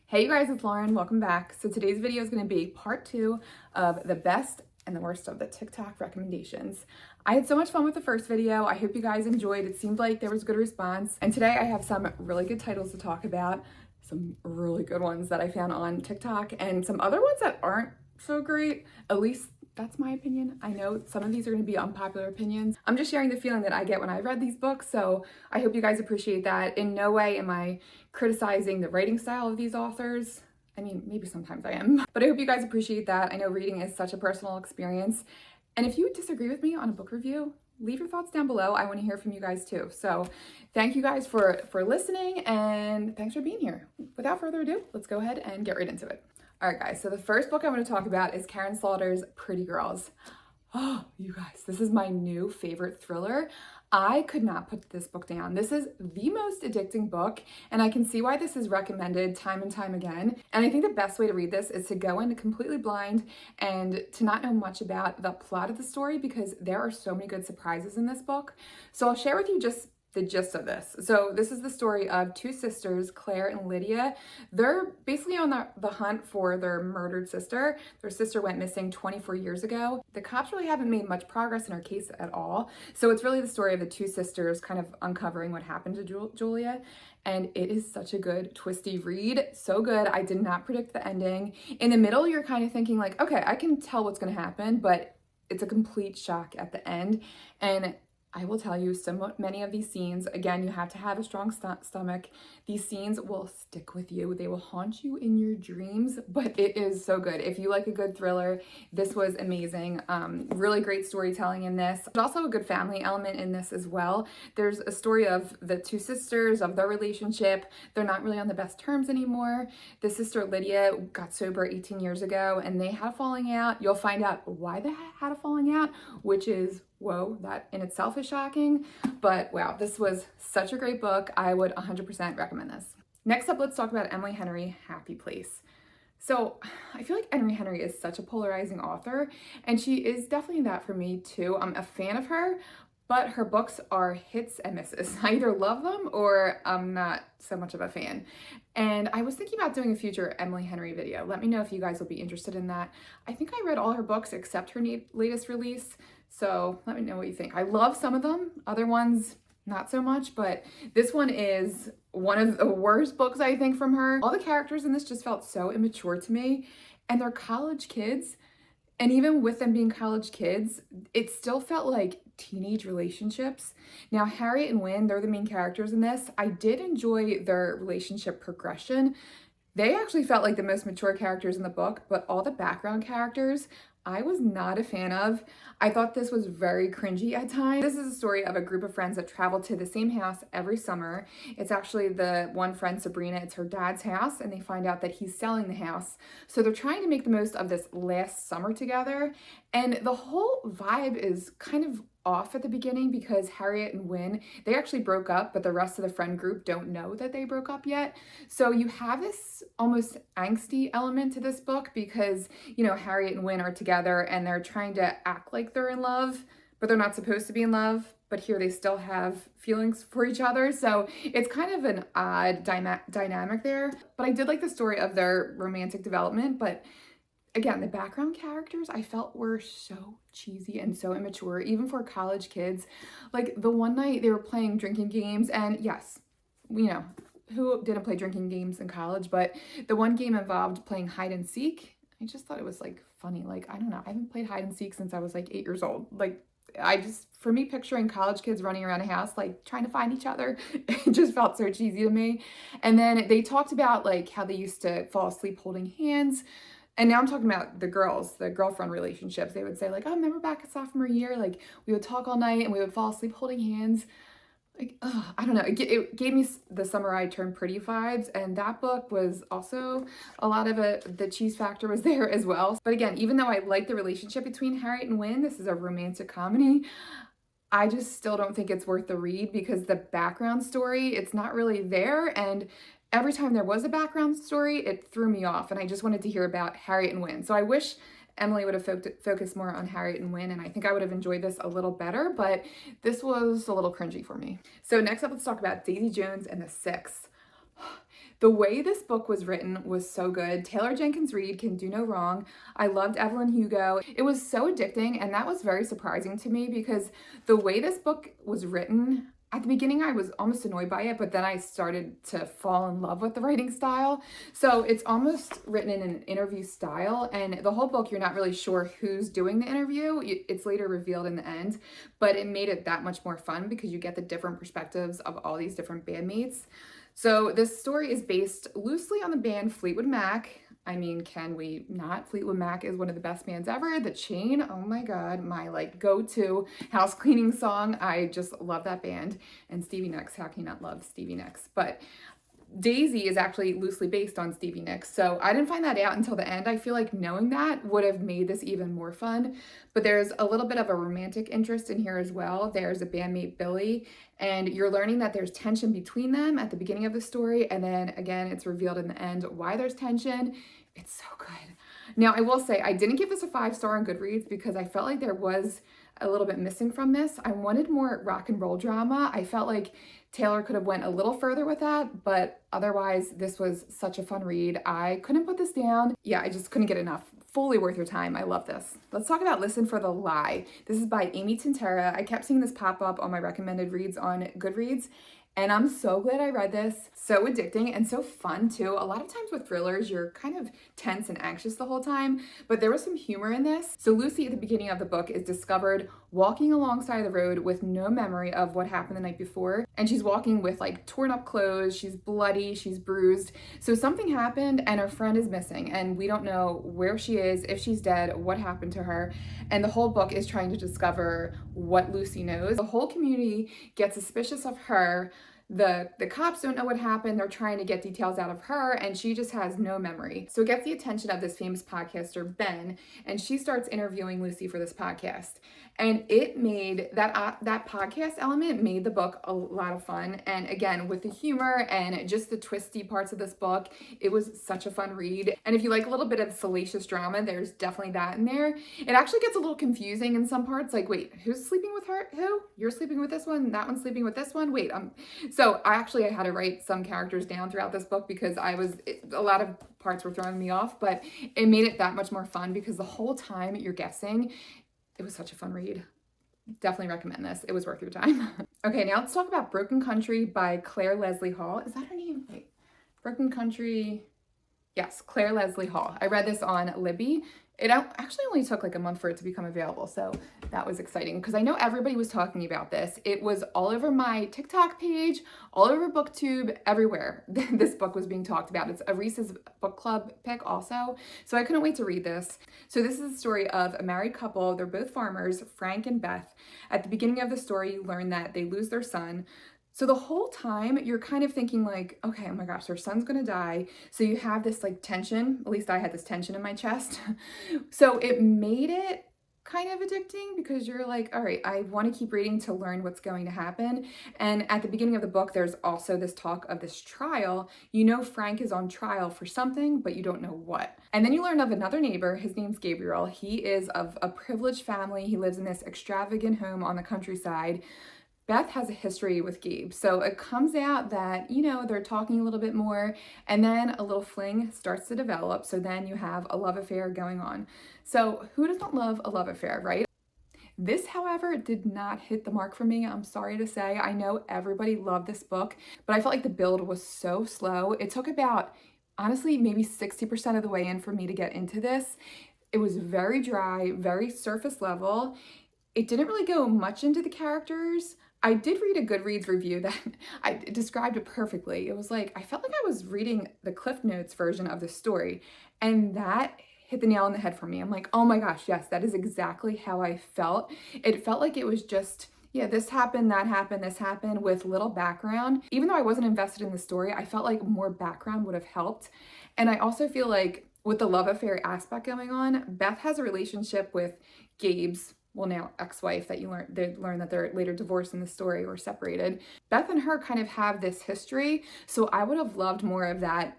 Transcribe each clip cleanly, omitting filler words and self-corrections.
Hey you guys, it's Lauren. Welcome back. So today's video is going to be part 2 of the best and the worst of the TikTok recommendations. I had so much fun with the first video. I hope you guys enjoyed. It seemed like there was a good response. And today I have some really good titles to talk about, some really good ones that I found on TikTok and some other ones that aren't so great. At least that's my opinion. I know some of these are going to be unpopular opinions. I'm just sharing the feeling that I get when I read these books, so I hope you guys appreciate that. In no way am I criticizing the writing style of these authors. I mean, maybe sometimes I am, but I hope you guys appreciate that. I know reading is such a personal experience, and if you disagree with me on a book review, leave your thoughts down below. I want to hear from you guys too. So thank you guys for listening, and thanks for being here. Without further ado, let's go ahead and get right into it. All right, guys, so the first book I want to talk about is Karen Slaughter's Pretty Girls. Oh, you guys, this is my new favorite thriller. I could not put this book down. This is the most addicting book, and I can see why this is recommended time and time again. And I think the best way to read this is to go in completely blind and to not know much about the plot of the story, because there are so many good surprises in this book. So I'll share with you just the gist of this. So this is the story of two sisters, Claire and Lydia. They're basically on the hunt for their murdered sister. Their sister went missing 24 years ago. The cops really haven't made much progress in her case at all. So it's really the story of the two sisters kind of uncovering what happened to Julia. And it is such a good twisty read. So good. I did not predict the ending. In the middle, you're kind of thinking like, okay, I can tell what's going to happen, but it's a complete shock at the end. And I will tell you, so many of these scenes, again, you have to have a strong stomach. These scenes will stick with you. They will haunt you in your dreams, but it is so good. If you like a good thriller, this was amazing. Really great storytelling in this. There's also a good family element in this as well. There's a story of the two sisters, of their relationship. They're not really on the best terms anymore. The sister Lydia got sober 18 years ago and they had a falling out. You'll find out why they had a falling out, which is, whoa, that in itself is shocking. But wow, this was such a great book. I would 100% recommend this. Next up, let's talk about Emily Henry, Happy Place. So I feel like Emily Henry is such a polarizing author, and she is definitely that for me too. I'm a fan of her, but her books are hits and misses. I either love them or I'm not so much of a fan. And I was thinking about doing a future Emily Henry video. Let me know if you guys will be interested in that. I think I read all her books except her latest release. So let me know what you think. I love some of them, other ones not so much, but this one is one of the worst books I think from her. All the characters in this just felt so immature to me, and they're college kids. And even with them being college kids, it still felt like teenage relationships. Now, Harriet and Wynne, they're the main characters in this. I did enjoy their relationship progression. They actually felt like the most mature characters in the book, but all the background characters, I was not a fan of. I thought this was very cringy at times. This is a story of a group of friends that travel to the same house every summer. It's actually the one friend, Sabrina, it's her dad's house, and they find out that he's selling the house. So they're trying to make the most of this last summer together. And the whole vibe is kind of off at the beginning because Harriet and Wynne, they actually broke up, but the rest of the friend group don't know that they broke up yet. So you have this almost angsty element to this book because, you know, Harriet and Wynne are together and they're trying to act like they're in love, but they're not supposed to be in love. But here they still have feelings for each other. So it's kind of an odd dynamic there. But I did like the story of their romantic development, but again, the background characters I felt were so cheesy and so immature, even for college kids. Like the one night they were playing drinking games, and yes, you know, who didn't play drinking games in college, but the one game involved playing hide and seek. I just thought it was like funny. Like, I don't know, I haven't played hide and seek since I was like 8 years old. Like, for me, picturing college kids running around a house, like trying to find each other, it just felt so cheesy to me. And then they talked about like how they used to fall asleep holding hands. And now I'm talking about the girls, the girlfriend relationships. They would say like, oh, remember back in sophomore year, like we would talk all night and we would fall asleep holding hands. Like, I don't know. It gave me the Summer I Turned Pretty vibes. And that book was also a lot of the cheese factor was there as well. But again, even though I like the relationship between Harriet and Wynne, this is a romantic comedy, I just still don't think it's worth the read because the background story, it's not really there. And every time there was a background story, it threw me off, and I just wanted to hear about Harriet and Wynne. So I wish Emily would have focused more on Harriet and Wynne, and I think I would have enjoyed this a little better, but this was a little cringy for me. So next up, let's talk about Daisy Jones and the Six. The way this book was written was so good. Taylor Jenkins Reid can do no wrong. I loved Evelyn Hugo. It was so addicting, and that was very surprising to me because the way this book was written, at the beginning I was almost annoyed by it, but then I started to fall in love with the writing style. So it's almost written in an interview style, and the whole book you're not really sure who's doing the interview. It's later revealed in the end, but it made it that much more fun because you get the different perspectives of all these different bandmates. So this story is based loosely on the band Fleetwood Mac. I mean, can we not? Fleetwood Mac is one of the best bands ever. The Chain, oh my God, my like go-to house cleaning song. I just love that band. And Stevie Nicks, how can you not love Stevie Nicks? But Daisy is actually loosely based on Stevie Nicks. So I didn't find that out until the end. I feel like knowing that would have made this even more fun. But there's a little bit of a romantic interest in here as well. There's a bandmate, Billy, and you're learning that there's tension between them at the beginning of the story. And then again, it's revealed in the end why there's tension. It's so good. Now, I will say I didn't give this a 5-star on Goodreads because I felt like there was a little bit missing from this. I wanted more rock and roll drama. I felt like Taylor could have went a little further with that, but otherwise this was such a fun read. I couldn't put this down. Yeah, I just couldn't get enough. Fully worth your time. I love this. Let's talk about Listen for the Lie. This is by Amy Tintera. I kept seeing this pop up on my recommended reads on Goodreads, and I'm so glad I read this. So addicting and so fun too. A lot of times with thrillers, you're kind of tense and anxious the whole time, but there was some humor in this. So Lucy at the beginning of the book is discovered walking alongside the road with no memory of what happened the night before. And she's walking with like torn up clothes, she's bloody, she's bruised. So something happened and her friend is missing and we don't know where she is, if she's dead, what happened to her. And the whole book is trying to discover what Lucy knows. The whole community gets suspicious of her. The cops don't know what happened. They're trying to get details out of her and she just has no memory. So it gets the attention of this famous podcaster, Ben, and she starts interviewing Lucy for this podcast. And it made that podcast element made the book a lot of fun. And again, with the humor and just the twisty parts of this book, it was such a fun read. And if you like a little bit of salacious drama, there's definitely that in there. It actually gets a little confusing in some parts. Like, wait, who's sleeping with her? Who? You're sleeping with this one? That one's sleeping with this one? Wait, So I had to write some characters down throughout this book because a lot of parts were throwing me off, but it made it that much more fun because the whole time you're guessing. It was such a fun read. Definitely recommend this. It was worth your time. Okay, now let's talk about Broken Country by Claire Leslie Hall. Is that her name? Wait, Broken Country. Yes, Claire Leslie Hall. I read this on Libby. It actually only took like a month for it to become available, so that was exciting because I know everybody was talking about this. It was all over my TikTok page, all over BookTube, everywhere. This book was being talked about. It's a Reese's Book Club pick also, so I couldn't wait to read this. So this is the story of a married couple. They're both farmers, Frank and Beth. At the beginning of the story, you learn that they lose their son. So the whole time you're kind of thinking like, okay, oh my gosh, their son's gonna die. So you have this like tension, at least I had this tension in my chest. So it made it kind of addicting because you're like, all right, I wanna keep reading to learn what's going to happen. And at the beginning of the book, there's also this talk of this trial. You know Frank is on trial for something, but you don't know what. And then you learn of another neighbor, his name's Gabriel. He is of a privileged family. He lives in this extravagant home on the countryside. Beth has a history with Gabe. So it comes out that, they're talking a little bit more and then a little fling starts to develop. So then you have a love affair going on. So who doesn't love a love affair, right? This, however, did not hit the mark for me. I'm sorry to say. I know everybody loved this book, but I felt like the build was so slow. It took about, honestly, maybe 60% of the way in for me to get into this. It was very dry, very surface level. It didn't really go much into the characters. I did read a Goodreads review that I described it perfectly. It was like, I felt like I was reading the Cliff Notes version of the story, and that hit the nail on the head for me. I'm like, oh my gosh, yes, that is exactly how I felt. It felt like it was just, yeah, this happened, that happened, this happened with little background. Even though I wasn't invested in the story, I felt like more background would have helped. And I also feel like with the love affair aspect going on, Beth has a relationship with Gabe's, well, now ex-wife that they learn that they're later divorced in the story or separated. Beth and her kind of have this history. So I would have loved more of that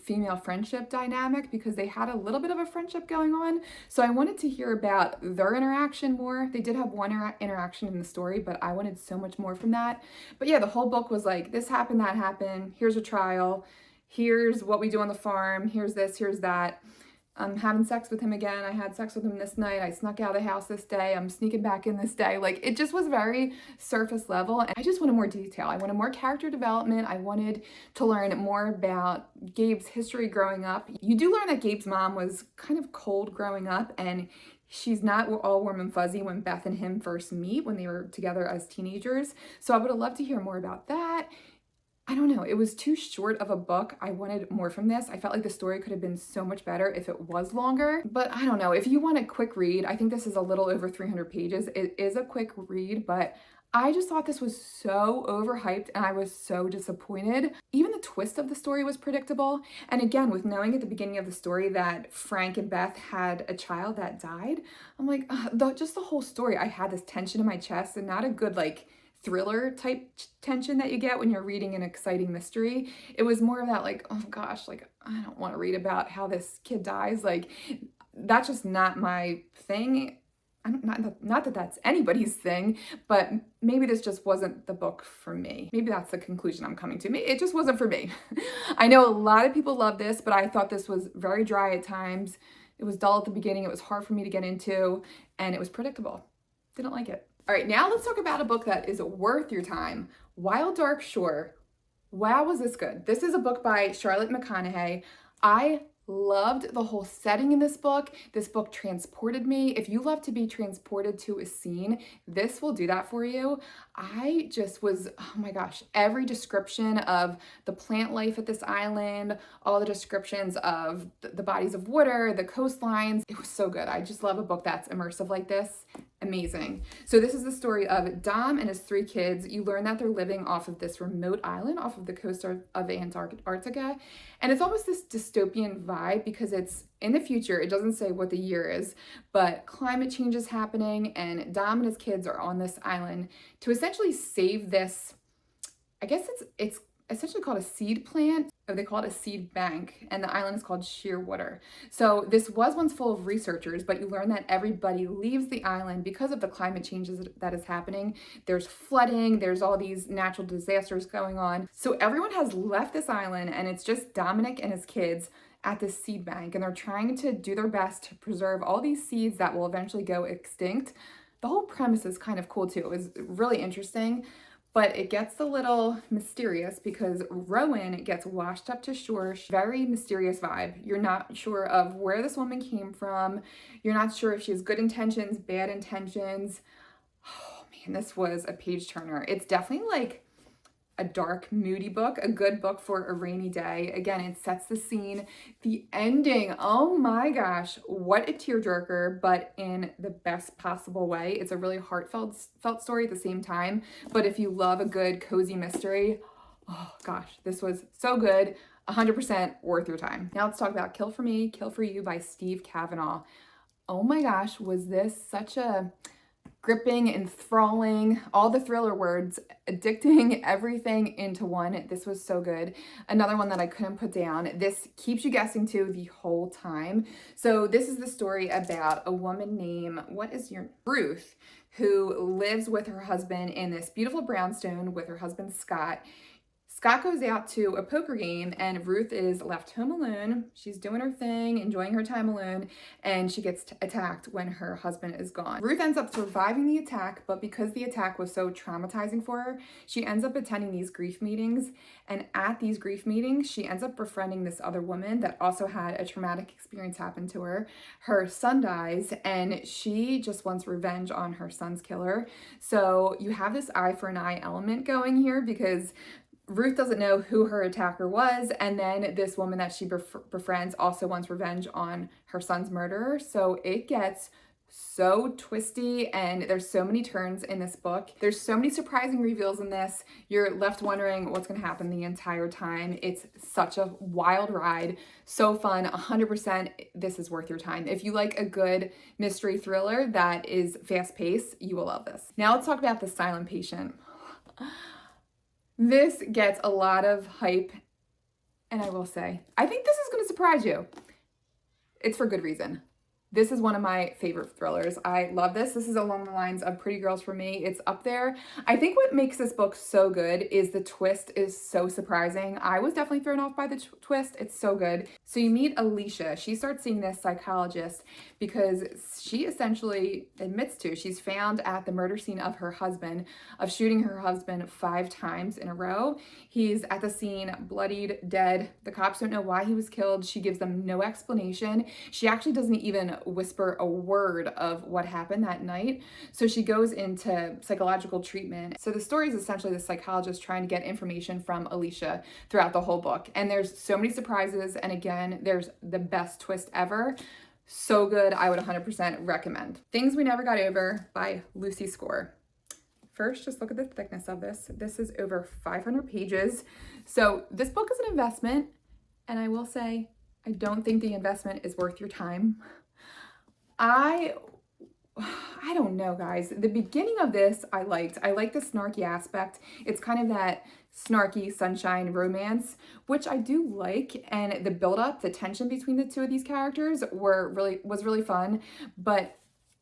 female friendship dynamic because they had a little bit of a friendship going on. So I wanted to hear about their interaction more. They did have one interaction in the story, but I wanted so much more from that. But yeah, the whole book was like, this happened, that happened, here's a trial. here's what we do on the farm, here's this, here's that. I'm having sex with him again. I had sex with him this night. I snuck out of the house this day. I'm sneaking back in this day. Like, it just was very surface level. And I just wanted more detail. I wanted more character development. I wanted to learn more about Gabe's history growing up. You do learn that Gabe's mom was kind of cold growing up, and she's not all warm and fuzzy when Beth and him first meet when they were together as teenagers. So I would have loved to hear more about that. I don't know, it was too short of a book. I wanted more from this. I felt like the story could have been so much better if it was longer, but I don't know. If you want a quick read, I think this is a little over 300 pages. It is a quick read, but I just thought this was so overhyped and I was so disappointed. Even the twist of the story was predictable. And again, with knowing at the beginning of the story that Frank and Beth had a child that died, I'm like, just the whole story, I had this tension in my chest, and not a good like thriller type tension that you get when you're reading an exciting mystery. It was more of that like, oh gosh, like I don't want to read about how this kid dies. Like, that's just not my thing. Not that that's anybody's thing, but maybe this just wasn't the book for me. Maybe that's the conclusion I'm coming to. It just wasn't for me. I know a lot of people love this, but I thought this was very dry at times. It was dull at the beginning. It was hard for me to get into, and it was predictable. Didn't like it. All right, now let's talk about a book that is worth your time. Wild Dark Shore. Wow, was this good. This is a book by Charlotte McConaughey. I loved the whole setting in this book. This book transported me. If you love to be transported to a scene, this will do that for you. I just was, oh my gosh, every description of the plant life at this island, all the descriptions of the bodies of water, the coastlines, it was so good. I just love a book that's immersive like this. Amazing. So this is the story of Dom and his 3 kids. You learn that they're living off of this remote island off of the coast of Antarctica. And it's almost this dystopian vibe because it's in the future. It doesn't say what the year is, but climate change is happening and Dom and his kids are on this island to essentially save this, I guess it's essentially called a seed plant, or they call it a seed bank, and the island is called Shearwater. So this was once full of researchers, but you learn that everybody leaves the island because of the climate changes that is happening. There's flooding, there's all these natural disasters going on. So everyone has left this island, and it's just Dominic and his kids at this seed bank, and they're trying to do their best to preserve all these seeds that will eventually go extinct. The whole premise is kind of cool too. It was really interesting. But it gets a little mysterious because Rowan gets washed up to shore. Very mysterious vibe. You're not sure of where this woman came from. You're not sure if she has good intentions, bad intentions. Oh man, this was a page turner. It's definitely like a dark, moody book, a good book for a rainy day. Again, it sets the scene. The ending, oh my gosh, what a tearjerker, but in the best possible way. It's a really heartfelt story at the same time, but if you love a good, cozy mystery, oh gosh, this was so good, 100% worth your time. Now let's talk about Kill for Me, Kill for You by Steve Kavanaugh. Oh my gosh, was this such a gripping, enthralling, all the thriller words, addicting, everything into one. This was so good. Another one that I couldn't put down. This keeps you guessing too the whole time. So this is the story about a woman named, Ruth, who lives with her husband in this beautiful brownstone with her husband Scott. Scott goes out to a poker game and Ruth is left home alone. She's doing her thing, enjoying her time alone, and she gets attacked when her husband is gone. Ruth ends up surviving the attack, but because the attack was so traumatizing for her, she ends up attending these grief meetings. And at these grief meetings, she ends up befriending this other woman that also had a traumatic experience happen to her. Her son dies, and she just wants revenge on her son's killer. So you have this eye for an eye element going here because Ruth doesn't know who her attacker was, and then this woman that she befriends also wants revenge on her son's murderer. So it gets so twisty, and there's so many turns in this book. There's so many surprising reveals in this. You're left wondering what's going to happen the entire time. It's such a wild ride, so fun, 100%. This is worth your time. If you like a good mystery thriller that is fast-paced, you will love this. Now let's talk about The Silent Patient. This gets a lot of hype, and I will say, I think this is going to surprise you. It's for good reason. This is one of my favorite thrillers. I love this. This is along the lines of Pretty Girls for me. It's up there. I think what makes this book so good is the twist is so surprising. I was definitely thrown off by the twist. It's so good. So you meet Alicia. She starts seeing this psychologist because she essentially admits to, she's found at the murder scene of her husband, of shooting her husband 5 times in a row. He's at the scene, bloodied, dead. The cops don't know why he was killed. She gives them no explanation. She actually doesn't even whisper a word of what happened that night. So she goes into psychological treatment. So the story is essentially the psychologist trying to get information from Alicia throughout the whole book. And there's so many surprises. And again, there's the best twist ever. So good. I would 100% recommend. Things We Never Got Over by Lucy Score. First, just look at the thickness of this. This is over 500 pages. So this book is an investment. And I will say, I don't think the investment is worth your time. I don't know, guys. The beginning of this, I liked. I like the snarky aspect. It's kind of that snarky sunshine romance, which I do like. And the build-up, the tension between the two of these characters was really fun. But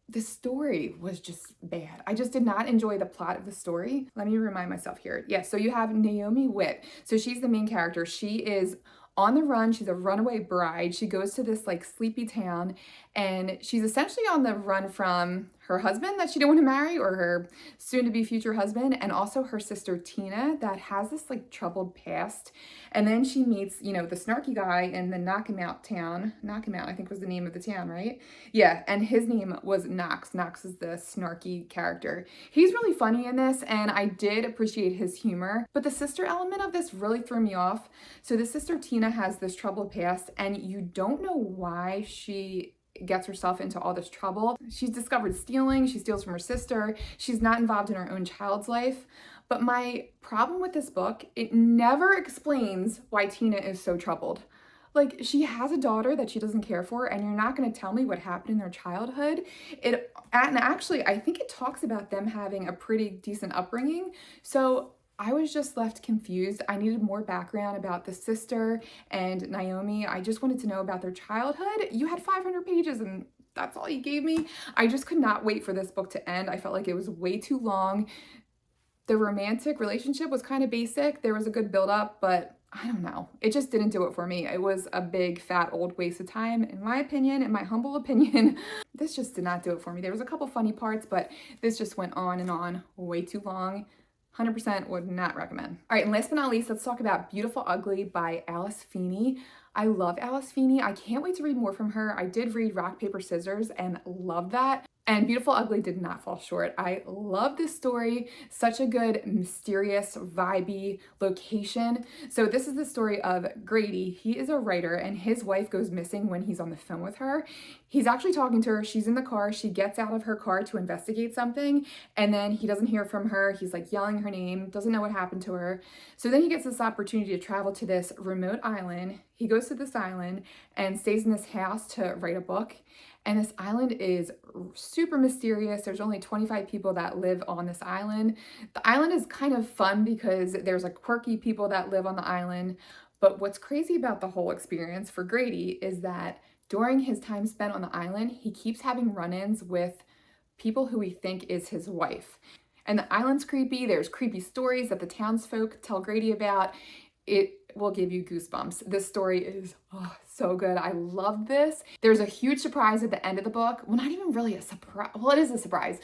the story was just bad. I just did not enjoy the plot of the story. Let me remind myself here. Yeah, so you have Naomi Witt. So she's the main character. She is on the run. She's a runaway bride. She goes to this like sleepy town and she's essentially on the run from her husband that she didn't want to marry, or her soon-to-be future husband, and also her sister Tina that has this like troubled past. And then she meets, you know, the snarky guy in the Knock Him Out town. Knock Him Out, I think was the name of the town, right? Yeah, and his name was Knox. Knox is the snarky character. He's really funny in this, and I did appreciate his humor, but the sister element of this really threw me off. So the sister Tina has this troubled past, and you don't know why she gets herself into all this trouble. She's discovered stealing. She steals from her sister. She's not involved in her own child's life. But my problem with this book, it never explains why Tina is so troubled. Like, she has a daughter that she doesn't care for, and you're not going to tell me what happened in their childhood. And actually, I think it talks about them having a pretty decent upbringing. So I was just left confused. I needed more background about the sister and Naomi. I just wanted to know about their childhood. You had 500 pages and that's all you gave me. I just could not wait for this book to end. I felt like it was way too long. The romantic relationship was kind of basic. There was a good build-up, but I don't know. It just didn't do it for me. It was a big, fat, old waste of time, in my opinion, in my humble opinion. This just did not do it for me. There was a couple funny parts, but this just went on and on, way too long. 100% would not recommend. All right, and last but not least, let's talk about Beautiful Ugly by Alice Feeney. I love Alice Feeney. I can't wait to read more from her. I did read Rock, Paper, Scissors and love that. And Beautiful Ugly did not fall short. I love this story. Such a good, mysterious, vibey location. So this is the story of Grady. He is a writer and his wife goes missing when he's on the phone with her. He's actually talking to her. She's in the car. She gets out of her car to investigate something. And then he doesn't hear from her. He's like yelling her name, doesn't know what happened to her. So then he gets this opportunity to travel to this remote island. He goes to this island and stays in this house to write a book. And this island is super mysterious. There's only 25 people that live on this island. The island is kind of fun because there's like quirky people that live on the island. But what's crazy about the whole experience for Grady is that during his time spent on the island, he keeps having run-ins with people who he think is his wife. And the island's creepy. There's creepy stories that the townsfolk tell Grady about. It will give you goosebumps. This story is so good. I love this. There's a huge surprise at the end of the book. Well, not even really a surprise. Well, it is a surprise.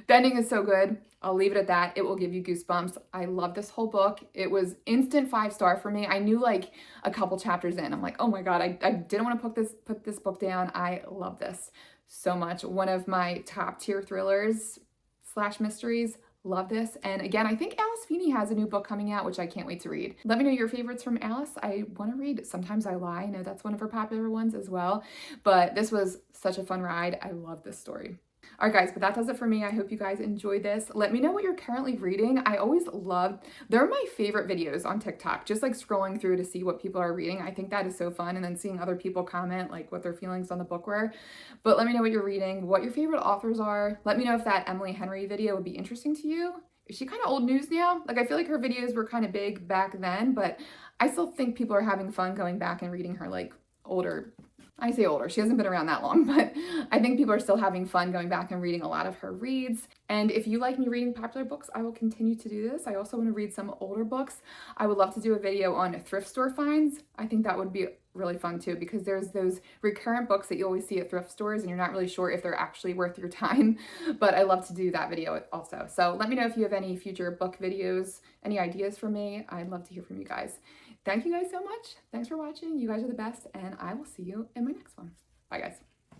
The ending is so good. I'll leave it at that. It will give you goosebumps. I love this whole book. It was instant 5-star for me. I knew like a couple chapters in, I'm like, oh my God, I didn't want to put this book down. I love this so much. One of my top tier thrillers / mysteries. Love this. And again, I think Alice Feeney has a new book coming out, which I can't wait to read. Let me know your favorites from Alice. I want to read Sometimes I Lie. I know that's one of her popular ones as well. But this was such a fun ride. I love this story. All right, guys, but that does it for me. I hope you guys enjoyed this. Let me know what you're currently reading. I always love, they're my favorite videos on TikTok, just like scrolling through to see what people are reading. I think that is so fun. And then seeing other people comment like what their feelings on the book were. But let me know what you're reading, what your favorite authors are. Let me know if that Emily Henry video would be interesting to you. Is she kind of old news now? Like, I feel like her videos were kind of big back then, but I still think people are having fun going back and reading her like older I say older, she hasn't been around that long, but I think people are still having fun going back and reading a lot of her reads. And if you like me reading popular books, I will continue to do this. I also want to read some older books. I would love to do a video on thrift store finds. I think that would be really fun too, because there's those recurrent books that you always see at thrift stores and you're not really sure if they're actually worth your time, but I love to do that video also. So let me know if you have any future book videos, any ideas for me. I'd love to hear from you guys. Thank you guys so much. Thanks for watching. You guys are the best, and I will see you in my next one. Bye, guys.